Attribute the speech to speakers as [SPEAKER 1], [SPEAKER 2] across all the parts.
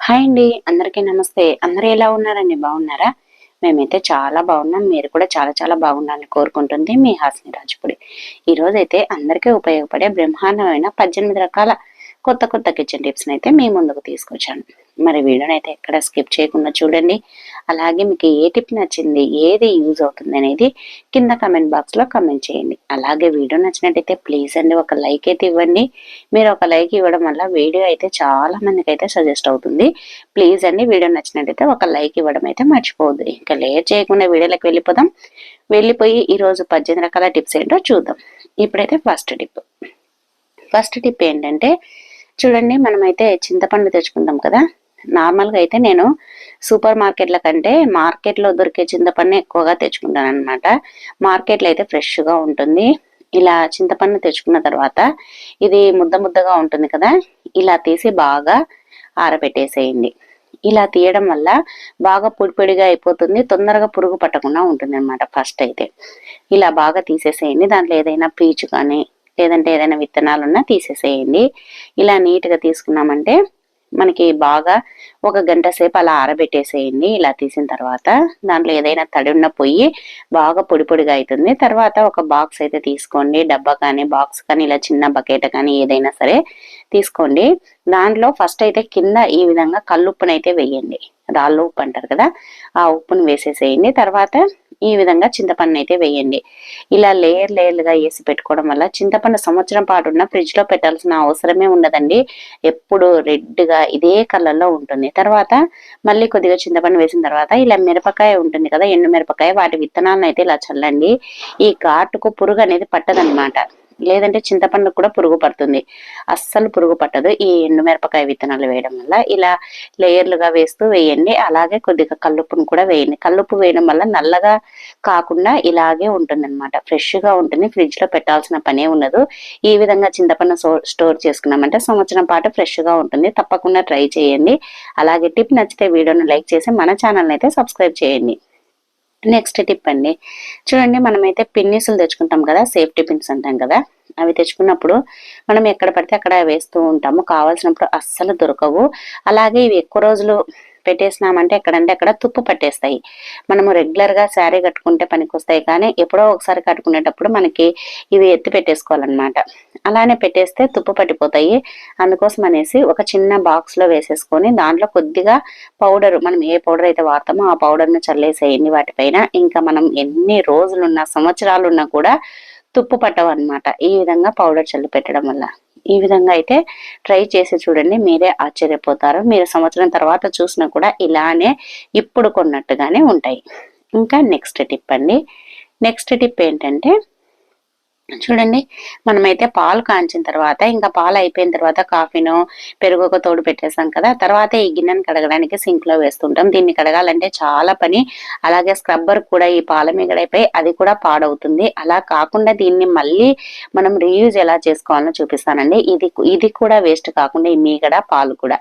[SPEAKER 1] Hi అండి, అందరికీ నమస్తే. అందరూ ఎలా ఉన్నారండి? బాగున్నారా? మేమైతే చాలా బాగున్నాం. మీరు కూడా చాలా చాలా బాగుండాలని కోరుకుంటుంది మీ హాసిని రాజుపుడి. ఈ రోజైతే అందరికీ ఉపయోగపడే బ్రహ్మాండమైన 18 రకాల కొత్త కొత్త కిచెన్ టిప్స్ అయితే మీ ముందుకు తీసుకొచ్చాను. మరి వీడియోని అయితే ఎక్కడ స్కిప్ చేయకుండా చూడండి. అలాగే మీకు ఏ టిప్ నచ్చింది, ఏది యూజ్ అవుతుంది అనేది కింద కమెంట్ బాక్స్ లో కమెంట్ చేయండి. అలాగే వీడియో నచ్చినట్టయితే ప్లీజ్ అండి ఒక లైక్ అయితే ఇవ్వండి. మీరు ఒక లైక్ ఇవ్వడం వల్ల వీడియో అయితే చాలా మందికి అయితే సజెస్ట్ అవుతుంది. ప్లీజ్ అండి వీడియో నచ్చినట్టయితే ఒక లైక్ ఇవ్వడం అయితే మర్చిపోవద్దు. ఇంకా లేట్ చేయకుండా వీడియోలోకి వెళ్ళిపోదాం. వెళ్ళిపోయి ఈరోజు 18 రకాల టిప్స్ ఏంటో చూద్దాం. ఇప్పుడైతే ఫస్ట్ టిప్ ఏంటంటే చూడండి, మనమైతే చింతపండు తెచ్చుకుంటాం కదా. నార్మల్గా అయితే నేను సూపర్ మార్కెట్ల కంటే మార్కెట్లో దొరికే చింతపండు ఎక్కువగా తెచ్చుకుంటాను అనమాట. మార్కెట్లో అయితే ఫ్రెష్గా ఉంటుంది. ఇలా చింతపండు తెచ్చుకున్న తర్వాత ఇది ముద్ద ముద్దగా ఉంటుంది కదా, ఇలా తీసి బాగా ఆరబెట్టేసేయండి. ఇలా తీయడం వల్ల బాగా పొడి పొడిగా అయిపోతుంది, తొందరగా పురుగు పట్టకుండా ఉంటుంది అనమాట. ఫస్ట్ అయితే ఇలా బాగా తీసేసేయండి. దాంట్లో ఏదైనా పీచు కానీ లేదంటే ఏదైనా విత్తనాలు ఉన్నా తీసేసేయండి. ఇలా నీట్గా తీసుకున్నామంటే మనకి బాగా ఒక గంట సేపు అలా ఆరబెట్టేసేయండి. ఇలా తీసిన తర్వాత దాంట్లో ఏదైనా తడి ఉన్న పొయ్యి బాగా పొడి పొడిగా అవుతుంది. తర్వాత ఒక బాక్స్ అయితే తీసుకోండి, డబ్బా కానీ బాక్స్ కానీ ఇలా చిన్న బకెట్ కానీ ఏదైనా సరే తీసుకోండి. దాంట్లో ఫస్ట్ అయితే కింద ఈ విధంగా కల్లుప్పునైతే వేయండి. రాళ్ళు ఉప్పు అంటారు కదా, ఆ ఉప్పును వేసేసేయండి. తర్వాత ఈ విధంగా చింతపండు అయితే వేయండి. ఇలా లేయర్లుగా వేసి పెట్టుకోవడం వల్ల చింతపండు సంవత్సరం పాటు ఉన్న ఫ్రిడ్జ్ లో పెట్టాల్సిన అవసరమే ఉండదండి. ఎప్పుడు రెడ్ గా ఇదే కలర్ లో ఉంటుంది. తర్వాత మళ్ళీ కొద్దిగా చింతపండు వేసిన తర్వాత ఇలా మిరపకాయ ఉంటుంది కదా, ఎండు మిరపకాయ, వాటి విత్తనాలను అయితే ఇలా చల్లండి. ఈ ఘాటుకు పురుగు అనేది పట్టదనమాట. లేదంటే చింతపండు కూడా పురుగు పడుతుంది. అస్సలు పురుగు పట్టదు ఈ ఎండుమిరపకాయ విత్తనాలు వేయడం వల్ల. ఇలా లేయర్లుగా వేస్తూ వేయండి. అలాగే కొద్దిగా కల్లుప్పును కూడా వేయండి. కల్లుప్పు వేయడం వల్ల నల్లగా కాకుండా ఇలాగే ఉంటుంది అనమాట, ఫ్రెష్ గా ఉంటుంది. ఫ్రిడ్జ్ లో పెట్టాల్సిన పనే ఉండదు. ఈ విధంగా చింతపండు స్టోర్ చేసుకున్నామంటే సంవత్సరం పాటు ఫ్రెష్ గా ఉంటుంది. తప్పకుండా ట్రై చేయండి. అలాగే టిప్ నచ్చితే వీడియోను లైక్ చేసి మన ఛానల్ అయితే సబ్స్క్రైబ్ చేయండి. నెక్స్ట్ టిప్ అండి, చూడండి, మనమైతే పిన్నిసులు తెచ్చుకుంటాం కదా, సేఫ్టీ పిన్స్ అంటాం కదా. అవి తెచ్చుకున్నప్పుడు మనం ఎక్కడ పడితే అక్కడ వేస్తూ ఉంటాము. కావాల్సినప్పుడు అస్సలు దొరకవు. అలాగే ఇవి ఎక్కువ రోజులు పెట్టేసినామంటే ఎక్కడంటే అక్కడ తుప్పు పట్టేస్తాయి. మనము రెగ్యులర్ గా శారీ కట్టుకుంటే పనికొస్తాయి, కానీ ఎప్పుడో ఒకసారి కట్టుకునేటప్పుడు మనకి ఇవి ఎత్తి పెట్టేసుకోవాలన్నమాట. అలానే పెట్టేస్తే తుప్పు పట్టిపోతాయి. అందుకోసం అనేసి ఒక చిన్న బాక్స్ లో వేసేసుకొని దాంట్లో కొద్దిగా పౌడర్, మనం ఏ పౌడర్ అయితే వాడతామో ఆ పౌడర్ ను చల్లేసేయండి వాటిపైన. ఇంకా మనం ఎన్ని రోజులున్నా సంవత్సరాలున్నా కూడా తుప్పు పట్టవు అనమాట, ఈ విధంగా పౌడర్ చల్లి పెట్టడం వల్ల. ఈ విధంగా అయితే ట్రై చేసి చూడండి, మీరే ఆశ్చర్యపోతారు. మీరు సంవత్సరం తర్వాత చూసినా కూడా ఇలానే ఇప్పుడు కొన్నట్టుగానే ఉంటాయి. ఇంకా నెక్స్ట్ టిప్ అండి, నెక్స్ట్ టిప్ ఏంటంటే చూడండి, మనమైతే పాలు కాంచిన తర్వాత, ఇంకా పాలు అయిపోయిన తర్వాత కాఫీనో పెరుగు ఒక తోడు పెట్టేసాం కదా, తర్వాత ఈ గిన్నెను కడగడానికి సింక్ లో వేస్తుంటాం. దీన్ని కడగాలంటే చాలా పని. అలాగే స్క్రబ్బర్ కూడా ఈ పాల మీగడైపోయి అది కూడా పాడవుతుంది. అలా కాకుండా దీన్ని మళ్ళీ మనం రీయూజ్ ఎలా చేసుకోవాలో చూపిస్తానండి. ఇది కూడా వేస్ట్ కాకుండా ఈ మీగడ పాలు కూడా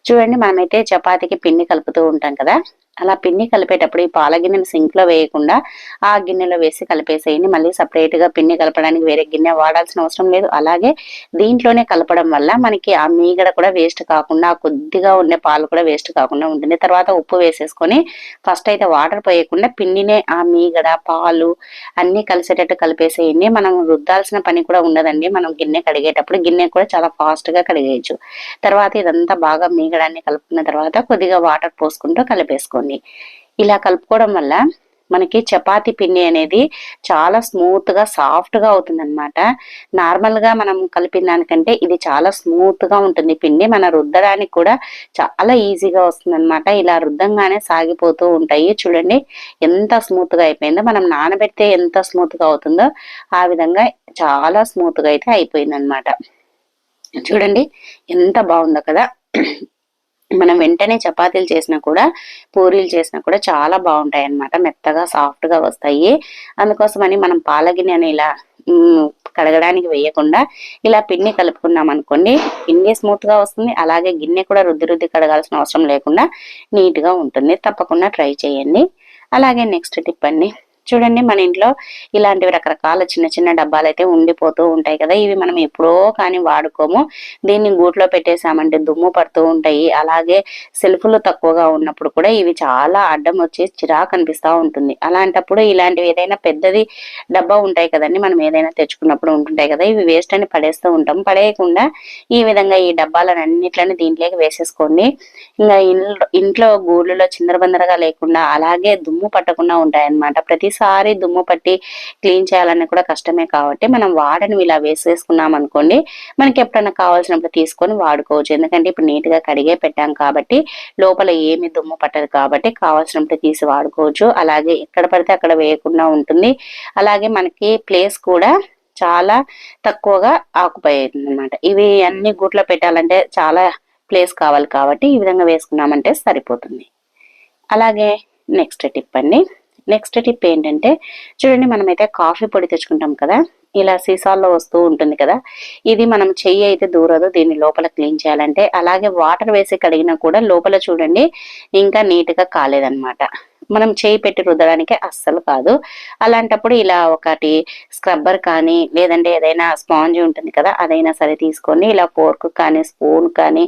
[SPEAKER 1] చూడండి, మనమైతే చపాతీకి పిండి కలుపుతూ ఉంటాం కదా, అలా పిండి కలిపేటప్పుడు ఈ పాల గిన్నెను సింక్ లో వేయకుండా ఆ గిన్నెలో వేసి కలిపేసేయండి. మళ్ళీ సపరేట్ గా పిండి కలపడానికి వేరే గిన్నె వాడాల్సిన అవసరం లేదు. అలాగే దీంట్లోనే కలపడం వల్ల మనకి ఆ మీగడ కూడా వేస్ట్ కాకుండా, కొద్దిగా ఉండే పాలు కూడా వేస్ట్ కాకుండా ఉంటుంది. తర్వాత ఉప్పు వేసేసుకొని ఫస్ట్ అయితే వాటర్ పోయకుండా పిండినే ఆ మీగడ పాలు అన్ని కలిసేటట్టు కలిపేసేయండి. మనం రుద్దాల్సిన పని కూడా ఉండదండి. మనం గిన్నె కడిగేటప్పుడు గిన్నె కూడా చాలా ఫాస్ట్ గా కడిగేయచ్చు. తర్వాత ఇదంతా బాగా మీగడాన్ని కలుపుకున్న తర్వాత కొద్దిగా వాటర్ పోసుకుంటూ కలిపేసుకోండి. ఇలా కలుపుకోవడం వల్ల మనకి చపాతీ పిండి అనేది చాలా స్మూత్ గా సాఫ్ట్ గా అవుతుంది అనమాట. నార్మల్ గా మనం కలిపిన దానికంటే ఇది చాలా స్మూత్ గా ఉంటుంది పిండి. మన రుద్దడానికి కూడా చాలా ఈజీగా వస్తుంది అనమాట. ఇలా రుద్దంగానే సాగిపోతూ ఉంటాయి. చూడండి ఎంత స్మూత్ గా అయిపోయిందో. మనం నానబెడితే ఎంత స్మూత్ గా అవుతుందో ఆ విధంగా చాలా స్మూత్ గా అయితే అయిపోయింది అనమాట. చూడండి ఎంత బాగుందో కదా. మనం వెంటనే చపాతీలు చేసినా కూడా పూరీలు చేసినా కూడా చాలా బాగుంటాయి అన్నమాట, మెత్తగా సాఫ్ట్ గా వస్తాయి. అందుకోసమని మనం పాల గిన్నెని ఇలా కడగడానికి వేయకుండా ఇలా పిండి కలుపుకున్నాం అనుకోండి, పిండి స్మూత్ గా వస్తుంది. అలాగే గిన్నె కూడా రుద్ది రుద్ది కడగాల్సిన అవసరం లేకుండా నీట్ గా ఉంటుంది. తప్పకుండా ట్రై చేయండి. అలాగే నెక్స్ట్ టిప్ అండి, చూడండి మన ఇంట్లో ఇలాంటివి రకరకాల చిన్న చిన్న డబ్బాలు అయితే ఉండిపోతూ ఉంటాయి కదా. ఇవి మనం ఎప్పుడో కానీ వాడుకోము. దీన్ని గూట్లో పెట్టేసామంటే దుమ్ము పడుతూ ఉంటాయి. అలాగే సెల్ఫ్లు తక్కువగా ఉన్నప్పుడు కూడా ఇవి చాలా అడ్డం వచ్చి చిరాకు అనిపిస్తూ ఉంటుంది. అలాంటప్పుడు ఇలాంటివి ఏదైనా పెద్దది డబ్బా ఉంటాయి కదండి, మనం ఏదైనా తెచ్చుకున్నప్పుడు ఉంటుంటాయి కదా, ఇవి వేస్ట్ అని పడేస్తూ ఉంటాం. పడేయకుండా ఈ విధంగా ఈ డబ్బాలను అన్నిట్లని దీంట్లోకి వేసేసుకోండి. ఇంకా ఇంట్లో గూళ్ళలో చిందరబందరగా లేకుండా అలాగే దుమ్ము పట్టకుండా ఉంటాయన్నమాట. ప్రతిసారి దుమ్ము పట్టి క్లీన్ చేయాలన్నా కూడా కష్టమే కాబట్టి మనం వాడని ఇలా వేసేసుకున్నాం అనుకోండి, మనకి ఎప్పుడైనా కావాల్సినప్పుడు తీసుకొని వాడుకోవచ్చు. ఎందుకంటే ఇప్పుడు నీట్ గా కడిగే పెట్టాం కాబట్టి లోపల ఏమి దుమ్ము పట్టదు కాబట్టి కావాల్సినప్పుడు తీసి వాడుకోవచ్చు. అలాగే ఎక్కడ పడితే అక్కడ వేయకుండా ఉంటుంది. అలాగే మనకి ప్లేస్ కూడా చాలా తక్కువగా ఆక్యుపై అవుతుంది అనమాట. ఇవి అన్ని గూట్లో పెట్టాలంటే చాలా ప్లేస్ కావాలి కాబట్టి ఈ విధంగా వేసుకున్నామంటే సరిపోతుంది. అలాగే నెక్స్ట్ టిప్ అండి. నెక్స్ట్ టిప్ ఏంటంటే చూడండి, మనమైతే కాఫీ పొడి తెచ్చుకుంటాం కదా, ఇలా సీసాల్లో వస్తూ ఉంటుంది కదా, ఇది మనం చెయ్యి అయితే దూరదు దీన్ని లోపల క్లీన్ చేయాలంటే. అలాగే వాటర్ వేసి కడిగినా కూడా లోపల చూడండి ఇంకా నీట్ గా కాలేదన్నమాట. మనం చేయి పెట్టి రుద్దడానికి అస్సలు కాదు. అలాంటప్పుడు ఇలా ఒకటి స్క్రబ్బర్ కానీ లేదంటే ఏదైనా స్పాంజ్ ఉంటుంది కదా, అదైనా సరే తీసుకొని ఇలా ఫోర్క్ కానీ స్పూన్ కానీ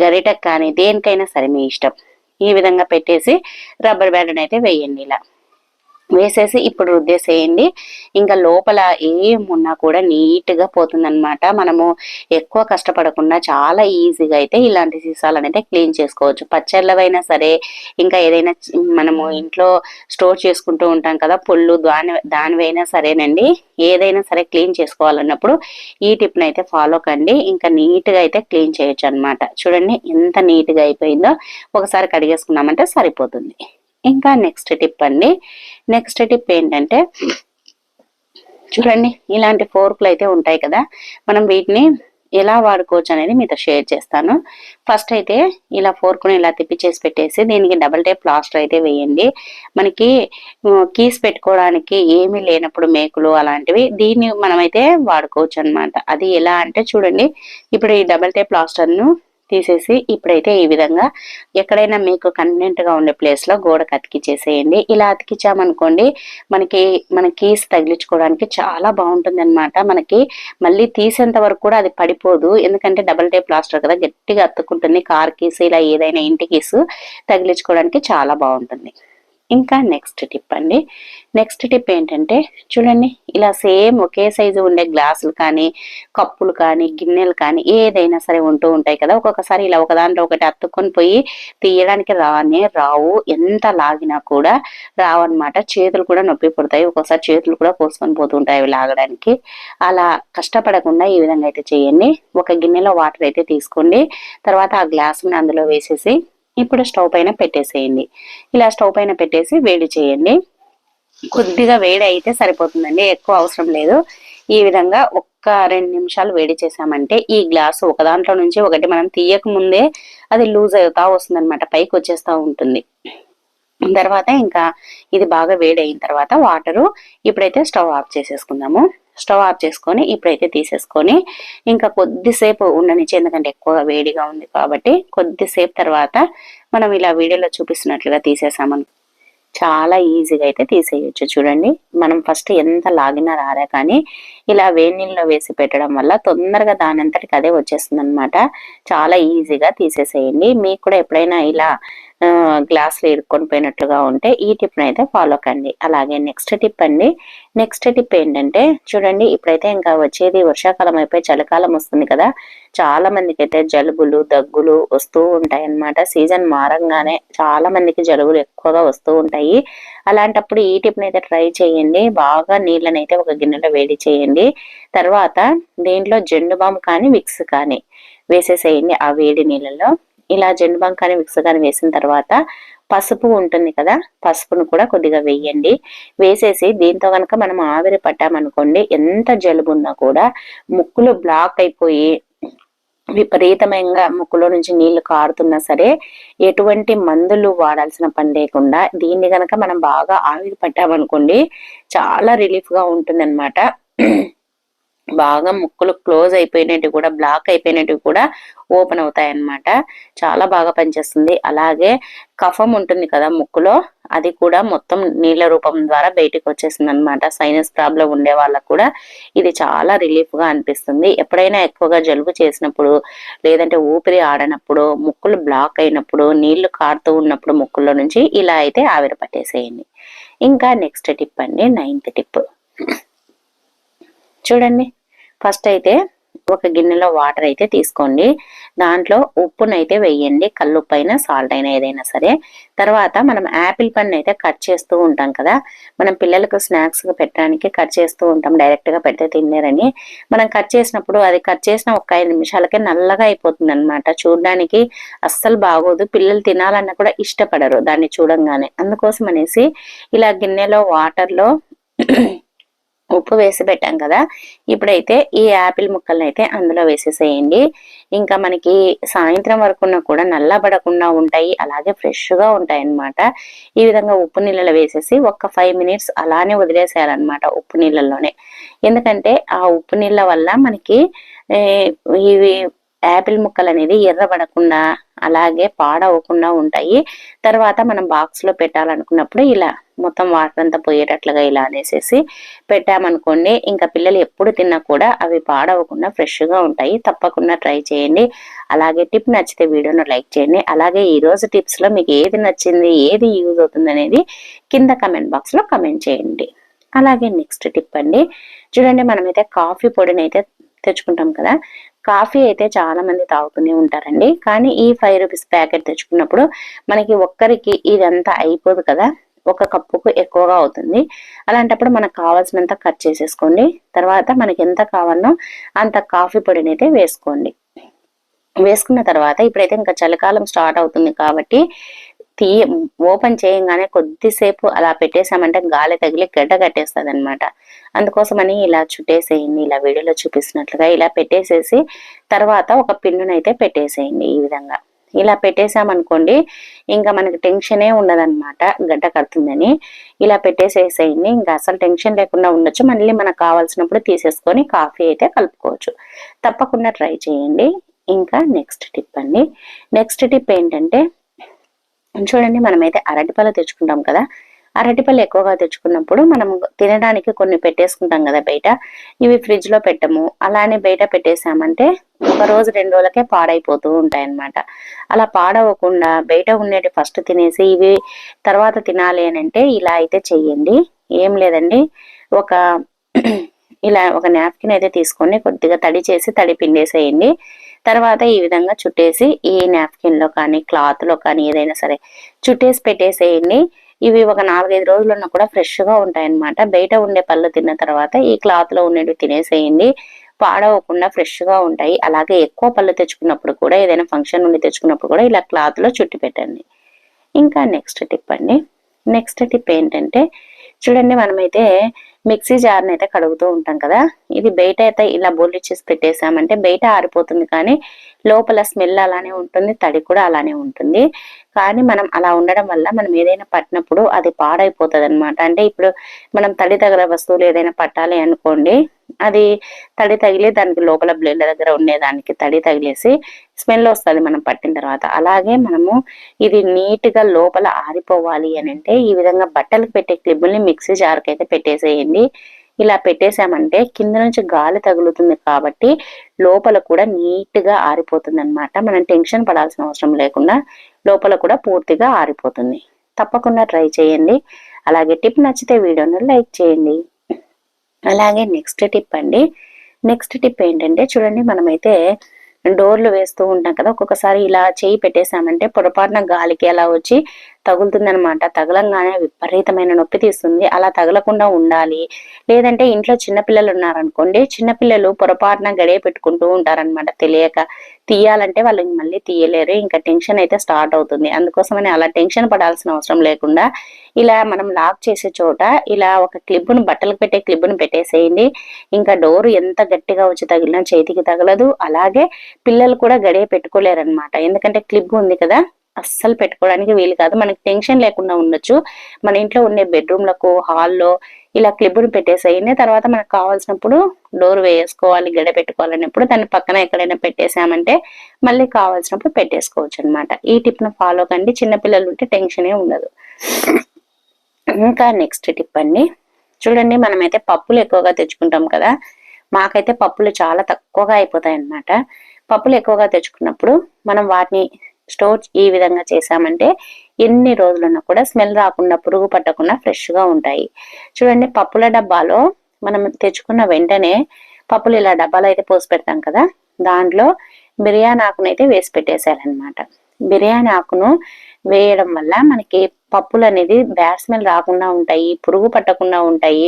[SPEAKER 1] గరిటెక్ కానీ దేనికైనా సరే మీ ఇష్టం, ఈ విధంగా పెట్టేసి రబ్బర్ బ్యాండ్ అయితే వేయండి. ఇలా వేసేసి ఇప్పుడు రుద్దేసేయండి. ఇంకా లోపల ఏమున్నా కూడా నీట్ గా పోతుందన్నమాట. మనము ఎక్కువ కష్టపడకుండా చాలా ఈజీగా అయితే ఇలాంటి సీసాలను అయితే క్లీన్ చేసుకోవచ్చు. పచ్చళ్ళవైనా సరే, ఇంకా ఏదైనా మనము ఇంట్లో స్టోర్ చేసుకుంటూ ఉంటాం కదా, పుళ్ళు దానివైనా సరేనండి, ఏదైనా సరే క్లీన్ చేసుకోవాలన్నప్పుడు ఈ టిప్ ని అయితే ఫాలో కండి. ఇంకా నీట్ గా అయితే క్లీన్ చేయొచ్చు అనమాట. చూడండి ఎంత నీట్ గా అయిపోయిందో. ఒకసారి కడిగేసుకున్నామంటే సరిపోతుంది. ఇంకా నెక్స్ట్ టిప్ అండి. నెక్స్ట్ టిప్ ఏంటంటే చూడండి, ఇలాంటి ఫోర్క్లు అయితే ఉంటాయి కదా, మనం వీటిని ఎలా వాడుకోవచ్చు అనేది మీతో షేర్ చేస్తాను. ఫస్ట్ అయితే ఇలా ఫోర్క్ని ఇలా తిప్పి చేసి పెట్టేసి దీనికి డబుల్ టేప్ ప్లాస్టర్ అయితే వేయండి. మనకి కీస్ పెట్టుకోవడానికి ఏమీ లేనప్పుడు మేకులు అలాంటివి దీన్ని మనమైతే వాడుకోవచ్చు అనమాట. అది ఎలా అంటే చూడండి, ఇప్పుడు ఈ డబుల్ టేప్ ప్లాస్టర్ను తీసేసి ఇప్పుడైతే ఈ విధంగా ఎక్కడైనా మీకు కన్వీనియంట్ గా ఉండే ప్లేస్ లో గోడకు అతికిచ్చేసేయండి. ఇలా అతికిచ్చామనుకోండి మన కీస్ తగిలించుకోవడానికి చాలా బాగుంటుంది అనమాట. మనకి మళ్ళీ తీసేంత వరకు కూడా అది పడిపోదు, ఎందుకంటే డబుల్ టేప్ ప్లాస్టర్ కదా, గట్టిగా అతుక్కుంటుంది. కార్ కీస్ ఇలా ఏదైనా ఇంటి కీస్ తగిలించుకోవడానికి చాలా బాగుంటుంది. ఇంకా నెక్స్ట్ టిప్ అండి. నెక్స్ట్ టిప్ ఏంటంటే చూడండి, ఇలా సేమ్ ఒకే సైజు ఉండే గ్లాసులు కానీ కప్పులు కానీ గిన్నెలు కానీ ఏదైనా సరే ఉంటూ ఉంటాయి కదా, ఒక్కొక్కసారి ఇలా ఒకదాంట్లో ఒకటి అతుక్కొని పోయి తీయడానికి రావు. ఎంత లాగినా కూడా రావన్నమాట. చేతులు కూడా నొప్పి పడతాయి, ఒక్కొక్కసారి చేతులు కూడా కోసుకొని పోతుంటాయి అవి లాగడానికి. అలా కష్టపడకుండా ఈ విధంగా అయితే చేయండి. ఒక గిన్నెలో వాటర్ అయితే తీసుకోండి. తర్వాత ఆ గ్లాసుని అందులో వేసేసి ఇప్పుడు స్టవ్ పైన పెట్టేసేయండి. ఇలా స్టవ్ పైన పెట్టేసి వేడి చేయండి. కొద్దిగా వేడి అయితే సరిపోతుందండి, ఎక్కువ అవసరం లేదు. ఈ విధంగా ఒక్క 2 నిమిషాలు వేడి చేసామంటే ఈ గ్లాసు ఒక దాంట్లో నుంచి ఒకటి మనం తీయక ముందే అది లూజ్ అవుతా వస్తుంది అనమాట, పైకి వచ్చేస్తా ఉంటుంది. తర్వాత ఇంకా ఇది బాగా వేడి అయిన తర్వాత వాటరు ఇప్పుడైతే స్టవ్ ఆఫ్ చేసేసుకుందాము. స్టవ్ ఆఫ్ చేసుకొని ఇప్పుడైతే తీసేసుకొని ఇంకా కొద్దిసేపు ఉండనిచ్చి, ఎందుకంటే ఎక్కువగా వేడిగా ఉంది కాబట్టి కొద్దిసేపు తర్వాత మనం ఇలా వీడియోలో చూపిస్తున్నట్లుగా తీసేసామని చాలా ఈజీగా అయితే తీసేయచ్చు. చూడండి, మనం ఫస్ట్ ఎంత లాగినా రారా కానీ ఇలా వేడి నీళ్ళలో వేసి పెట్టడం వల్ల తొందరగా దానంతటికి అదే వచ్చేస్తుంది అనమాట. చాలా ఈజీగా తీసేసేయండి. మీకు కూడా ఎప్పుడైనా ఇలా గ్లాసులు ఇరుక్కొని పోయినట్లుగా ఉంటే ఈ టిప్ అయితే ఫాలో కండి. అలాగే నెక్స్ట్ టిప్ అండి. నెక్స్ట్ టిప్ ఏంటంటే చూడండి, ఇప్పుడైతే ఇంకా వచ్చేది వర్షాకాలం అయిపోయి చలికాలం వస్తుంది కదా, చాలా మందికి అయితే జలుబులు దగ్గులు వస్తూ ఉంటాయి అన్నమాట. సీజన్ మారంగానే చాలా మందికి జలుబులు ఎక్కువగా వస్తూ ఉంటాయి. అలాంటప్పుడు ఈ టిప్ అయితే ట్రై చేయండి. బాగా నీళ్ళని అయితే ఒక గిన్నెలో వేడి చేయండి. తర్వాత దీంట్లో జెండు బామ్ కానీ విక్స్ కానీ వేసేసేయండి ఆ వేడి నీళ్ళలో. ఇలా జెండు బామ్ కానీ విక్స్ కానీ వేసిన తర్వాత పసుపు ఉంటుంది కదా, పసుపును కూడా కొద్దిగా వేయండి. వేసేసి దీంతో కనుక మనం ఆవిరి పట్టామనుకోండి, ఎంత జలుబు ఉన్నా కూడా ముక్కులు బ్లాక్ అయిపోయి విపరీతమైన ముక్కులో నుంచి నీళ్లు కారుతున్నా సరే ఎటువంటి మందులు వాడాల్సిన పని లేకుండా దీన్ని గనక మనం బాగా ఆవిరి పట్టామనుకోండి చాలా రిలీఫ్ గా ఉంటుంది అనమాట. బాగా ముక్కులు క్లోజ్ అయిపోయినట్టు కూడా బ్లాక్ అయిపోయినట్టు కూడా ఓపెన్ అవుతాయి అన్నమాట. చాలా బాగా పనిచేస్తుంది. అలాగే కఫం ఉంటుంది కదా ముక్కులో, అది కూడా మొత్తం నీళ్ళ రూపం ద్వారా బయటికి వచ్చేసింది అనమాట. సైనస్ ప్రాబ్లం ఉండే వాళ్ళకు కూడా ఇది చాలా రిలీఫ్ గా అనిపిస్తుంది. ఎప్పుడైనా ఎక్కువగా జలుబు చేసినప్పుడు, లేదంటే ఊపిరి ఆడనప్పుడు, ముక్కులు బ్లాక్ అయినప్పుడు, నీళ్లు కారుతూ ఉన్నప్పుడు ముక్కుల్లో నుంచి ఇలా అయితే ఆవిరి పట్టేసేయండి. ఇంకా నెక్స్ట్ టిప్ అండి, 9th టిప్ చూడండి. ఫస్ట్ అయితే ఒక గిన్నెలో వాటర్ అయితే తీసుకోండి. దాంట్లో ఉప్పునైతే వేయండి, కల్లుప్పు అయినా సాల్ట్ అయినా ఏదైనా సరే. తర్వాత మనం యాపిల్ పండు అయితే కట్ చేస్తూ ఉంటాం కదా, మనం పిల్లలకు స్నాక్స్ పెట్టడానికి కట్ చేస్తూ ఉంటాం, డైరెక్ట్ గా పెడితే తినలేరని. మనం కట్ చేసినప్పుడు అది కట్ చేసిన ఒక 5 నిమిషాలకే నల్లగా అయిపోతుంది అనమాట. చూడడానికి అస్సలు బాగోదు, పిల్లలు తినాలన్నా కూడా ఇష్టపడరు దాన్ని చూడంగానే. అందుకోసం అనేసి ఇలా గిన్నెలో వాటర్ లో ఉప్పు వేసి పెట్టాం కదా, ఇప్పుడైతే ఈ యాపిల్ ముక్కల్ని అయితే అందులో వేసేసేయండి. ఇంకా మనకి సాయంత్రం వరకున్నా కూడా నల్లబడకుండా ఉంటాయి, అలాగే ఫ్రెష్ గా ఉంటాయి అన్నమాట. ఈ విధంగా ఉప్పు నీళ్ళలో వేసేసి ఒక 5 minutes అలానే వదిలేసేయాలన్నమాట ఉప్పు నీళ్ళల్లోనే. ఎందుకంటే ఆ ఉప్పు నీళ్ళ వల్ల మనకి ఇవి యాపిల్ ముక్కలు అనేది ఎర్రబడకుండా అలాగే పాడవకుండా ఉంటాయి. తర్వాత మనం బాక్స్ లో పెట్టాలనుకున్నప్పుడు ఇలా మొత్తం వాటర్ అంతా పోయేటట్లుగా ఇలా అనేసేసి పెట్టామనుకోండి, ఇంకా పిల్లలు ఎప్పుడు తిన్నా కూడా అవి పాడవకుండా ఫ్రెష్ గా ఉంటాయి. తప్పకుండా ట్రై చేయండి. అలాగే టిప్ నచ్చితే వీడియోను లైక్ చేయండి. అలాగే ఈ రోజు టిప్స్ లో మీకు ఏది నచ్చింది, ఏది యూజ్ అవుతుంది అనేది కింద కమెంట్ బాక్స్ లో కమెంట్ చేయండి. అలాగే నెక్స్ట్ టిప్ అండి, చూడండి. మనమైతే కాఫీ పొడిని అయితే తెచ్చుకుంటాం కదా, కాఫీ అయితే చాలా మంది తాగుతూనే ఉంటారండి. కానీ ఈ 5 రూపీస్ ప్యాకెట్ తెచ్చుకున్నప్పుడు మనకి ఒక్కరికి ఇదంతా అయిపోదు కదా, ఒక కప్పుకు ఎక్కువగా అవుతుంది. అలాంటప్పుడు మనకు కావాల్సినంత కట్ చేసేసుకోండి. తర్వాత మనకి ఎంత కావాలనో అంత కాఫీ పొడిని అయితే వేసుకోండి. వేసుకున్న తర్వాత ఇప్పుడైతే ఇంకా చలికాలం స్టార్ట్ అవుతుంది కాబట్టి ఓపెన్ చేయంగానే కొద్దిసేపు అలా పెట్టేసామంటే గాలి తగిలి గడ్డ కట్టేస్తుంది అనమాట. అందుకోసమని ఇలా చుట్టేసేయండి, ఇలా వీడియోలో చూపిస్తున్నట్లుగా ఇలా పెట్టేసేసి తర్వాత ఒక పిన్నునైతే పెట్టేసేయండి. ఈ విధంగా ఇలా పెట్టేసామనుకోండి, ఇంకా మనకి టెన్షనే ఉండదన్నమాట గడ్డ కడుతుందని. ఇలా పెట్టేసేసేయండి, ఇంకా అసలు టెన్షన్ లేకుండా ఉండొచ్చు. మళ్ళీ మనకు కావాల్సినప్పుడు తీసేసుకొని కాఫీ అయితే కలుపుకోవచ్చు. తప్పకుండా ట్రై చేయండి. ఇంకా నెక్స్ట్ టిప్ అండి, నెక్స్ట్ టిప్ ఏంటంటే చూడండి. మనమైతే అరటిపళ్ళు తెచ్చుకుంటాం కదా, అరటిపళ్ళు ఎక్కువగా తెచ్చుకున్నప్పుడు మనం తినడానికి కొన్ని పెట్టేసుకుంటాం కదా బయట, ఇవి ఫ్రిడ్జ్ లో పెట్టము. అలానే బయట పెట్టేసామంటే 1 రోజు 2 రోజులకే పాడైపోతూ ఉంటాయి అన్నమాట. అలా పాడవకుండా బయట ఉండేటి ఫస్ట్ తినేసి ఇవి తర్వాత తినాలి అని అంటే ఇలా అయితే చెయ్యండి. ఏం లేదండి, ఒక ఇలా ఒక నాప్కిన్ అయితే తీసుకొని కొద్దిగా తడి చేసి తడి పిండేసేయండి. తర్వాత ఈ విధంగా చుట్టేసి ఈ నాప్కిన్ లో కానీ క్లాత్ లో కానీ ఏదైనా సరే చుట్టేసి పెట్టేసేయండి. ఇవి ఒక 4-5 రోజులు ఉన్నా కూడా ఫ్రెష్ గా ఉంటాయన్నమాట. బయట ఉండే పళ్ళు తిన్న తర్వాత ఈ క్లాత్ లో ఉండేవి తినేసేయండి, పాడవకుండా ఫ్రెష్ గా ఉంటాయి. అలాగే ఎక్కువ పళ్ళు తెచ్చుకున్నప్పుడు కూడా, ఏదైనా ఫంక్షన్ నుండి తెచ్చుకున్నప్పుడు కూడా ఇలా క్లాత్ లో చుట్టి పెట్టండి. ఇంకా నెక్స్ట్ టిప్ అండి, నెక్స్ట్ టిప్ ఏంటంటే చూడండి. మనమైతే మిక్సీ జార్ని అయితే కడుగుతూ ఉంటాం కదా, ఇది బయట అయితే ఇలా బోర్లిచ్చేసి పెట్టేసామంటే బయట ఆరిపోతుంది, కానీ లోపల స్మెల్ అలానే ఉంటుంది, తడి కూడా అలానే ఉంటుంది. కానీ మనం అలా ఉండడం వల్ల మనం ఏదైనా పట్టినప్పుడు అది పాడైపోతుంది అనమాట. అంటే ఇప్పుడు మనం తడి తగిన వస్తువులు ఏదైనా పట్టాలి అనుకోండి, అది తడి తగిలి దానికి లోపల బ్లేడ్ల దగ్గర ఉండేదానికి తడి తగిలేసి స్మెల్ వస్తుంది మనం పట్టిన తర్వాత. అలాగే మనము ఇది నీట్ గా లోపల ఆరిపోవాలి అని అంటే ఈ విధంగా బట్టలకు పెట్టే క్లిబ్బుల్ని మిక్సీ జార్కి అయితే పెట్టేసేయండి. ఇలా పెట్టేసామంటే కింద నుంచి గాలి తగులుతుంది కాబట్టి లోపల కూడా నీట్ గా ఆరిపోతుంది అనమాట. మనం టెన్షన్ పడాల్సిన అవసరం లేకుండా లోపల కూడా పూర్తిగా ఆరిపోతుంది. తప్పకుండా ట్రై చేయండి. అలాగే టిప్ నచ్చితే వీడియోను లైక్ చేయండి. అలాగే నెక్స్ట్ టిప్ అండి, నెక్స్ట్ టిప్ ఏంటంటే చూడండి. మనమైతే డోర్లు వేస్తూ ఉంటాం కదా, ఒక్కొక్కసారి ఇలా చేయి పెట్టేసామంటే పొరపాటున గాలికి అలా వచ్చి తగులుతుందనమాట. తగలంగానే విపరీతమైన నొప్పి తీస్తుంది. అలా తగలకుండా ఉండాలి. లేదంటే ఇంట్లో చిన్నపిల్లలు ఉన్నారనుకోండి, చిన్నపిల్లలు పొరపాటున గడియ పెట్టుకుంటూ ఉంటారనమాట తెలియక. తీయాలంటే వాళ్ళు మళ్ళీ తీయలేరు, ఇంకా టెన్షన్ అయితే స్టార్ట్ అవుతుంది. అందుకోసమని అలా టెన్షన్ పడాల్సిన అవసరం లేకుండా ఇలా మనం లాక్ చేసే చోట ఇలా ఒక క్లిబ్బును, బట్టలకు పెట్టే క్లిబ్బును పెట్టేసేయండి. ఇంకా డోర్ ఎంత గట్టిగా వచ్చి తగిలినా చేతికి తగలదు. అలాగే పిల్లలు కూడా గడియ పెట్టుకోలేరనమాట, ఎందుకంటే క్లిబ్ ఉంది కదా, అస్సలు పెట్టుకోవడానికి వీలు కాదు. మనకి టెన్షన్ లేకుండా ఉండొచ్చు. మన ఇంట్లో ఉండే బెడ్రూమ్లకు, హాల్లో ఇలా క్లిబ్బును పెట్టేసేయండి. తర్వాత మనకు కావాల్సినప్పుడు డోర్ వేసుకోవాలి, గడ పెట్టుకోవాలన్నప్పుడు దాన్ని పక్కన ఎక్కడైనా పెట్టేసామంటే మళ్ళీ కావాల్సినప్పుడు పెట్టేసుకోవచ్చు అనమాట. ఈ టిప్ ను ఫాలో కండి, చిన్నపిల్లలు ఉంటే టెన్షనే ఉండదు. ఇంకా నెక్స్ట్ టిప్ అండి, చూడండి మనమైతే పప్పులు ఎక్కువగా తెచ్చుకుంటాం కదా, మాకైతే పప్పులు చాలా తక్కువగా అయిపోతాయి అన్నమాట. పప్పులు ఎక్కువగా తెచ్చుకున్నప్పుడు మనం వాటిని స్టోర్ ఈ విధంగా చేసామంటే ఎన్ని రోజులున్నా కూడా స్మెల్ రాకుండా, పురుగు పట్టకుండా ఫ్రెష్ గా ఉంటాయి. చూడండి పప్పుల డబ్బాలో మనం తెచ్చుకున్న వెంటనే పప్పులు ఇలా డబ్బాలో అయితే పోసి పెడతాం కదా, దాంట్లో బిర్యానీ ఆకునైతే వేసి పెట్టేసేయాలన్నమాట. బిర్యానీ ఆకును వేయడం వల్ల మనకి పప్పులు అనేది బ్యాడ్ స్మెల్ రాకుండా ఉంటాయి, పురుగు పట్టకుండా ఉంటాయి,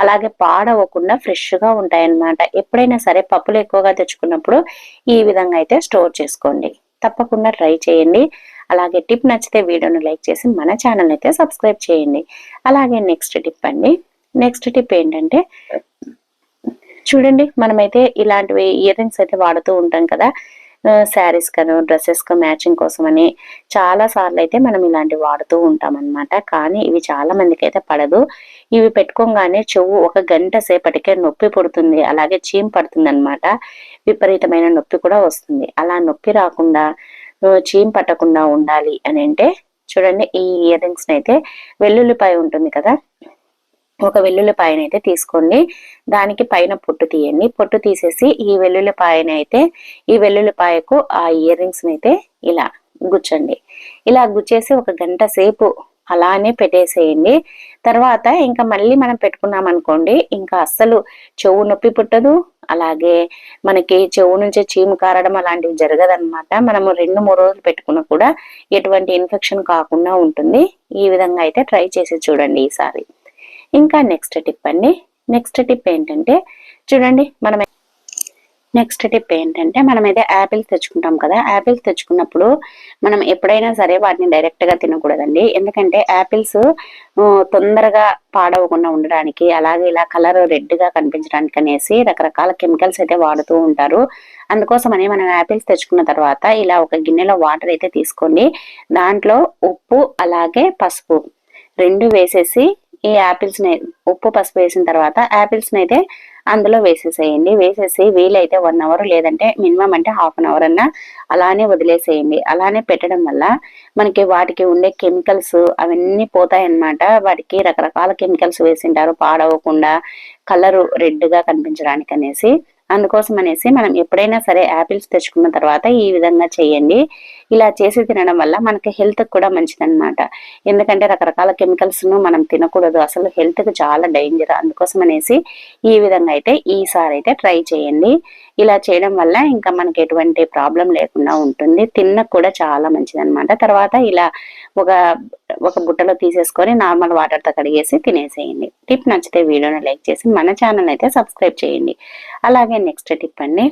[SPEAKER 1] అలాగే పాడవకుండా ఫ్రెష్ గా ఉంటాయి అన్నమాట. ఎప్పుడైనా సరే పప్పులు ఎక్కువగా తెచ్చుకున్నప్పుడు ఈ విధంగా అయితే స్టోర్ చేసుకోండి. తప్పకుండా ట్రై చేయండి. అలాగే టిప్ నచ్చితే వీడియోను లైక్ చేసి మన ఛానల్ అయితే సబ్స్క్రైబ్ చేయండి. అలాగే నెక్స్ట్ టిప్ అండి, నెక్స్ట్ టిప్ ఏంటంటే చూడండి మనమైతే ఇలాంటివి ఇయర్ రింగ్స్ అయితే వాడుతూ ఉంటాం కదా, శారీస్ కను డ్రెస్సెస్ కు మ్యాచింగ్ కోసం అని చాలా సార్లు అయితే మనం ఇలాంటివి వాడుతూ ఉంటాం అనమాట. కానీ ఇవి చాలా మందికి అయితే పడదు. ఇవి పెట్టుకోగానే చెవు ఒక గంట సేపటికే నొప్పి పుడుతుంది, అలాగే చీమ్ పడుతుంది అనమాట. విపరీతమైన నొప్పి కూడా వస్తుంది. అలా నొప్పి రాకుండా చీమ్ పట్టకుండా ఉండాలి అని అంటే చూడండి ఈ ఇయర్ రింగ్స్ అయితే వెల్లుల్లిపాయ ఉంటుంది కదా, ఒక వెల్లుల్లిపాయనైతే తీసుకోండి, దానికి పైన పొట్టు తీయండి. పొట్టు తీసేసి ఈ వెల్లుల్లిపాయనైతే ఈ వెల్లుల్లిపాయకు ఆ ఇయర్ రింగ్స్ అయితే ఇలా గుచ్చండి. ఇలా గుచ్చేసి ఒక గంట సేపు అలానే పెట్టేసేయండి. తర్వాత ఇంకా మళ్ళీ మనం పెట్టుకున్నాం అనుకోండి, ఇంకా అస్సలు చెవు నొప్పి పుట్టదు, అలాగే మనకి చెవు నుంచి చీము కారడం అలాంటివి జరగదన్నమాట. మనము 2-3 రోజులు పెట్టుకున్నా కూడా ఎటువంటి ఇన్ఫెక్షన్ కాకుండా ఉంటుంది. ఈ విధంగా అయితే ట్రై చేసి చూడండి ఈసారి. ఇంకా నెక్స్ట్ టిప్ అండి, నెక్స్ట్ టిప్ ఏంటంటే చూడండి మనమైతే యాపిల్స్ తెచ్చుకుంటాం కదా, యాపిల్స్ తెచ్చుకున్నప్పుడు మనం ఎప్పుడైనా సరే వాటిని డైరెక్ట్ గా తినకూడదండి. ఎందుకంటే యాపిల్స్ తొందరగా పాడవకుండా ఉండడానికి, అలాగే ఇలా కలర్ రెడ్ గా కనిపించడానికి అనేసి రకరకాల కెమికల్స్ అయితే వాడుతూ ఉంటారు. అందుకోసమని మనం యాపిల్స్ తెచ్చుకున్న తర్వాత ఇలా ఒక గిన్నెలో వాటర్ అయితే తీసుకోండి, దాంట్లో ఉప్పు అలాగే పసుపు 2 వేసేసి ఈ యాపిల్స్ ని ఉప్పు పసుపు వేసిన తర్వాత యాపిల్స్ ని అయితే అందులో వేసేసేయండి. వేసేసి వీలైతే 1 అవర్ లేదంటే మినిమం అంటే హాఫ్ అన్ అవర్ అన్నా అలానే వదిలేసేయండి. అలానే పెట్టడం వల్ల మనకి వాటికి ఉండే కెమికల్స్ అవన్నీ పోతాయి అన్నమాట. వాటికి రకరకాల కెమికల్స్ వేసింటారు పాడవకుండా, కలరు రెడ్ గా కనిపించడానికి అనేసి. అందుకోసం అనేసి మనం ఎప్పుడైనా సరే యాపిల్స్ తెచ్చుకున్న తర్వాత ఈ విధంగా చేయండి. ఇలా చేసి తినడం వల్ల మనకి హెల్త్ కూడా మంచిదన్నమాట. ఎందుకంటే రకరకాల కెమికల్స్ ను మనం తినకూడదు, అసలు హెల్త్ కు చాలా డేంజర్. అందుకోసం అనేసి ఈ విధంగా అయితే ఈసారి అయితే ట్రై చేయండి. ఇలా చేయడం వల్ల ఇంకా మనకి ఎటువంటి ప్రాబ్లం లేకుండా ఉంటుంది, తిన్న కూడా చాలా మంచిదన్నమాట. తర్వాత ఇలా ఒక బుట్టలో తీసేసుకొని నార్మల్ వాటర్ తో కడిగేసి తినేసేయండి. టిప్ నచ్చితే వీడియోని లైక్ చేసి మన ఛానల్ అయితే సబ్స్క్రైబ్ చేయండి. అలాగే నెక్స్ట్ టిప్ అండి,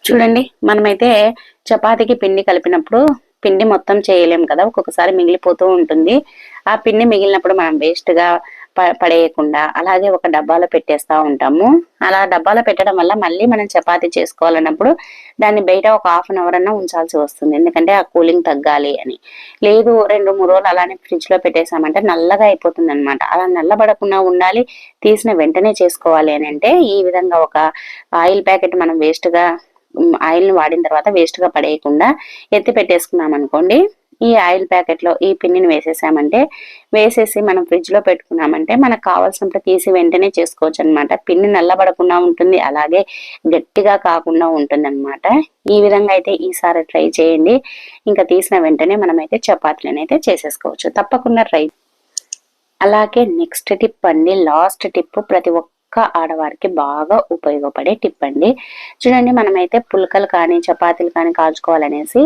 [SPEAKER 1] చూడండి మనమైతే చపాతీకి పిండి కలిపినప్పుడు పిండి మొత్తం చేయలేం కదా, ఒక్కొక్కసారి మిగిలిపోతూ ఉంటుంది. ఆ పిండి మిగిలినప్పుడు మనం వేస్ట్ గా పడేయకుండా అలాగే ఒక డబ్బాలో పెట్టేస్తా ఉంటాము. అలా డబ్బాలో పెట్టడం వల్ల మళ్ళీ మనం చపాతీ చేసుకోవాలన్నప్పుడు దాన్ని బయట ఒక హాఫ్ అన్ అవర్ అన్నా ఉంచాల్సి వస్తుంది, ఎందుకంటే ఆ కూలింగ్ తగ్గాలి అని. లేదు 2-3 రోజులు అలానే ఫ్రిడ్జ్ లో పెట్టేసామంటే నల్లగా అయిపోతుంది అనమాట. అలా నల్లబడకుండా ఉండాలి, తీసిన వెంటనే చేసుకోవాలి అని అంటే ఈ విధంగా ఒక ఆయిల్ ప్యాకెట్ మనం వేస్ట్ గా ఆయిల్ ని వాడిన తర్వాత వేస్ట్ గా పడేయకుండా ఎత్తి పెట్టేసుకున్నాం అనుకోండి, ఈ ఆయిల్ ప్యాకెట్ లో ఈ పిండిని వేసేసామంటే, వేసేసి మనం ఫ్రిడ్జ్ లో పెట్టుకున్నామంటే మనకు కావాల్సినప్పుడు తీసి వెంటనే చేసుకోవచ్చు అనమాట. పిండి నల్లబడకుండా ఉంటుంది, అలాగే గట్టిగా కాకుండా ఉంటుంది అనమాట. ఈ విధంగా అయితే ఈసారి ట్రై చేయండి. ఇంకా తీసిన వెంటనే మనమైతే చపాతీలను అయితే చేసేసుకోవచ్చు. తప్పకుండా ట్రై. అలాగే నెక్స్ట్ టిప్ అండి, లాస్ట్ టిప్, ప్రతి ఒక్క ఆడవారికి బాగా ఉపయోగపడే టిప్ అండి. చూడండి మనమైతే పుల్కలు కానీ చపాతీలు కానీ కాల్చుకోవాలనేసి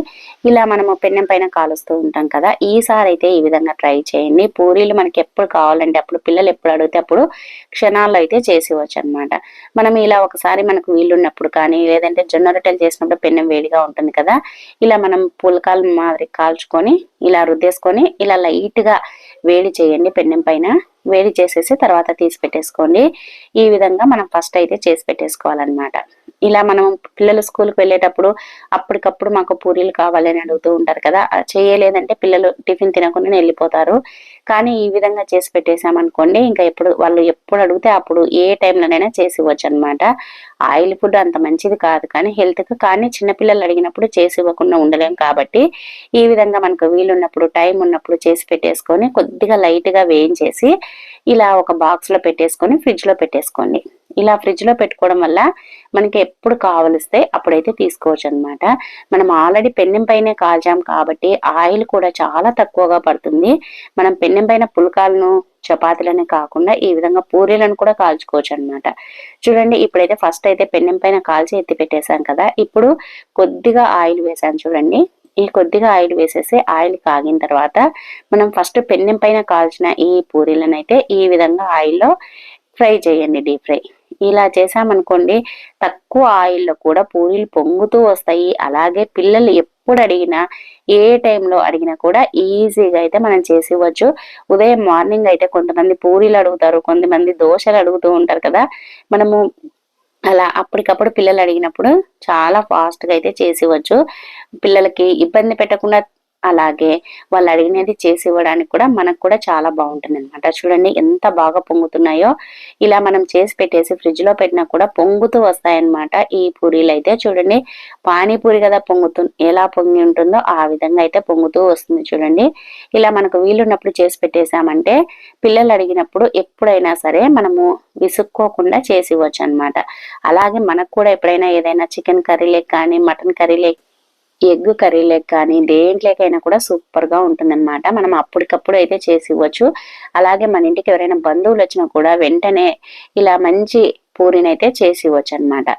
[SPEAKER 1] ఇలా మనము పెన్నెం పైన కాలుస్తూ ఉంటాం కదా, ఈసారి అయితే ఈ విధంగా ట్రై చేయండి. పూరీలు మనకి ఎప్పుడు కావాలంటే అప్పుడు, పిల్లలు ఎప్పుడు అడిగితే అప్పుడు క్షణాల్లో అయితే చేసివచ్చు అనమాట. మనం ఇలా ఒకసారి మనకు వీలున్నప్పుడు కానీ, లేదంటే జొన్న రొట్టెలు చేసినప్పుడు పెన్నెం వేడిగా ఉంటుంది కదా, ఇలా మనం పుల్కాలు మాదిరి కాల్చుకొని ఇలా రుద్దేసుకొని ఇలా లైట్ గా వేడి చేయండి. పెన్నెం పైన వేడి చేసేసి తర్వాత తీసి పెట్టేసుకోండి. ఈ విధంగా మనం ఫస్ట్ అయితే చేసి పెట్టేసుకోవాలన్నమాట. ఇలా మనం పిల్లలు స్కూల్కి వెళ్ళేటప్పుడు అప్పటికప్పుడు మాకు పూరీలు కావాలని అడుగుతూ ఉంటారు కదా, చేయలేదంటే పిల్లలు టిఫిన్ తినకుండా వెళ్ళిపోతారు. కానీ ఈ విధంగా చేసి పెట్టేసామనుకోండి, ఇంకా ఎప్పుడు అడిగితే అప్పుడు ఏ టైంలోనైనా చేసి ఇవ్వచ్చు అనమాట. ఆయిల్ ఫుడ్ అంత మంచిది కాదు కానీ హెల్త్కి, కానీ చిన్నపిల్లలు అడిగినప్పుడు చేసి ఇవ్వకుండా ఉండలేం కాబట్టి ఈ విధంగా మనకు వీలున్నప్పుడు టైం ఉన్నప్పుడు చేసి పెట్టేసుకొని కొద్దిగా లైట్గా వేయించేసి ఇలా ఒక బాక్స్ లో పెట్టేసుకొని ఫ్రిడ్జ్ లో పెట్టేసుకోండి. ఇలా ఫ్రిడ్జ్ లో పెట్టుకోవడం వల్ల మనకి ఎప్పుడు కావలిస్తే అప్పుడైతే తీసుకోవచ్చు అనమాట. మనం ఆల్రెడీ పెన్నెం పైనే కాల్చాం కాబట్టి ఆయిల్ కూడా చాలా తక్కువగా పడుతుంది. మనం పెన్నెం పైన పుల్కాలను చపాతీలనే కాకుండా ఈ విధంగా పూరీలను కూడా కాల్చుకోవచ్చు అనమాట. చూడండి, ఇప్పుడైతే ఫస్ట్ అయితే పెన్నెం పైన కాల్చి ఎత్తి పెట్టేశాం కదా, ఇప్పుడు కొద్దిగా ఆయిల్ వేసాను చూడండి. ఈ కొద్దిగా ఆయిల్ వేసేసి ఆయిల్ కాగిన తర్వాత మనం ఫస్ట్ పెన్నెం పైన కాల్చిన ఈ పూరీలను అయితే ఈ విధంగా ఆయిల్లో ఫ్రై చేయండి, డీప్ ఫ్రై. ఇలా చేసామనుకోండి తక్కువ ఆయిల్లో కూడా పూరీలు పొంగుతూ వస్తాయి. అలాగే పిల్లలు ఎప్పుడు అడిగినా ఏ టైంలో అడిగినా కూడా ఈజీగా అయితే మనం చేసి ఇవ్వచ్చు. ఉదయం మార్నింగ్ అయితే కొంతమంది పూరీలు అడుగుతారు, కొంతమంది దోశలు అడుగుతూ ఉంటారు కదా. మనము అలా అప్పటికప్పుడు పిల్లలు అడిగినప్పుడు చాలా ఫాస్ట్ గా అయితే చేసి ఇవ్వచ్చు. పిల్లలకి ఇబ్బంది పెట్టకుండా అలాగే వాళ్ళు అడిగినది చేసి ఇవ్వడానికి కూడా మనకు కూడా చాలా బాగుంటుంది అనమాట. చూడండి ఎంత బాగా పొంగుతున్నాయో. ఇలా మనం చేసి పెట్టేసి ఫ్రిడ్జ్ లో పెట్టినా కూడా పొంగుతూ వస్తాయన్నమాట ఈ పూరీలు అయితే. చూడండి, పానీపూరి కదా ఎలా పొంగి ఉంటుందో ఆ విధంగా అయితే పొంగుతూ వస్తుంది చూడండి. ఇలా మనకు వీలున్నప్పుడు చేసి పెట్టేశామంటే పిల్లలు అడిగినప్పుడు ఎప్పుడైనా సరే మనము విసుక్కోకుండా చేసి ఇవ్వచ్చు అనమాట. అలాగే మనకు కూడా ఎప్పుడైనా ఏదైనా చికెన్ కర్రీ లేక కానీ మటన్ కర్రీ లేక ఎగ్ కర్రీ లేక కానీ దేంట్లోకైనా కూడా సూపర్ గా ఉంటుందన్నమాట. మనం అప్పటికప్పుడు అయితే చేసి ఇవ్వచ్చు. అలాగే మన ఇంటికి ఎవరైనా బంధువులు వచ్చినా కూడా వెంటనే ఇలా మంచి పూరినైతే చేసి ఇవ్వచ్చు అనమాట.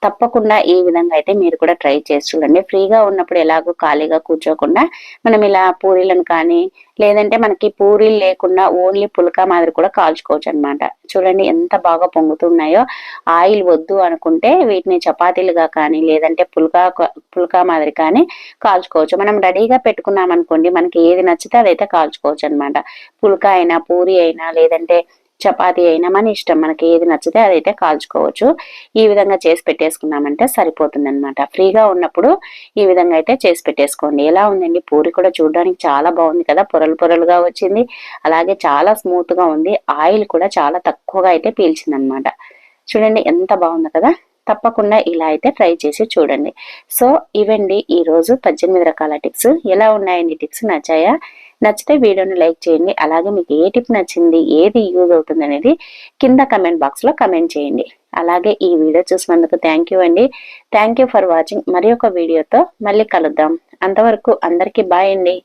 [SPEAKER 1] తప్పకుండా ఈ విధంగా అయితే మీరు కూడా ట్రై చేసి చూడండి. ఫ్రీగా ఉన్నప్పుడు ఎలాగో ఖాళీగా కూర్చోకుండా మనం ఇలా పూరీలను కానీ లేదంటే మనకి పూరీలు లేకుండా ఓన్లీ పుల్కా మాదిరి కూడా కాల్చుకోవచ్చు అనమాట. చూడండి ఎంత బాగా పొంగుతున్నాయో. ఆయిల్ వద్దు అనుకుంటే వీటిని చపాతీలుగా కానీ లేదంటే పుల్కా మాదిరి కానీ కాల్చుకోవచ్చు. మనం రెడీగా పెట్టుకున్నాం అనుకోండి, మనకి ఏది నచ్చితే అదైతే కాల్చుకోవచ్చు అనమాట. పుల్కా అయినా పూరి అయినా లేదంటే చపాతీ అయినా మన ఇష్టం, మనకి ఏది నచ్చితే అదైతే కాల్చుకోవచ్చు. ఈ విధంగా చేసి పెట్టేసుకున్నామంటే సరిపోతుంది అనమాట. ఫ్రీగా ఉన్నప్పుడు ఈ విధంగా అయితే చేసి పెట్టేసుకోండి. ఎలా ఉందండి, పూరి కూడా చూడడానికి చాలా బాగుంది కదా, పొరలు పొరలుగా వచ్చింది. అలాగే చాలా స్మూత్ గా ఉంది. ఆయిల్ కూడా చాలా తక్కువగా అయితే పీల్చింది అనమాట. చూడండి ఎంత బాగుంది కదా. తప్పకుండా ఇలా అయితే ట్రై చేసి చూడండి. సో ఇవండి ఈ రోజు 18 రకాల టిప్స్. ఎలా ఉన్నాయండి టిప్స్? నచ్చాయా? నచ్చితే వీడియోని లైక్ చేయండి. అలాగే మీకు ఏ టిప్ నచ్చింది, ఏది యూజ్ అవుతుంది అనేది కింద కమెంట్ బాక్స్ లో కమెంట్ చేయండి. అలాగే ఈ వీడియో చూసినందుకు థ్యాంక్ యూ అండి. Thank you for watching. మరి ఒక వీడియోతో మళ్ళీ కలుద్దాం. అంతవరకు అందరికీ బాయ్ అండి.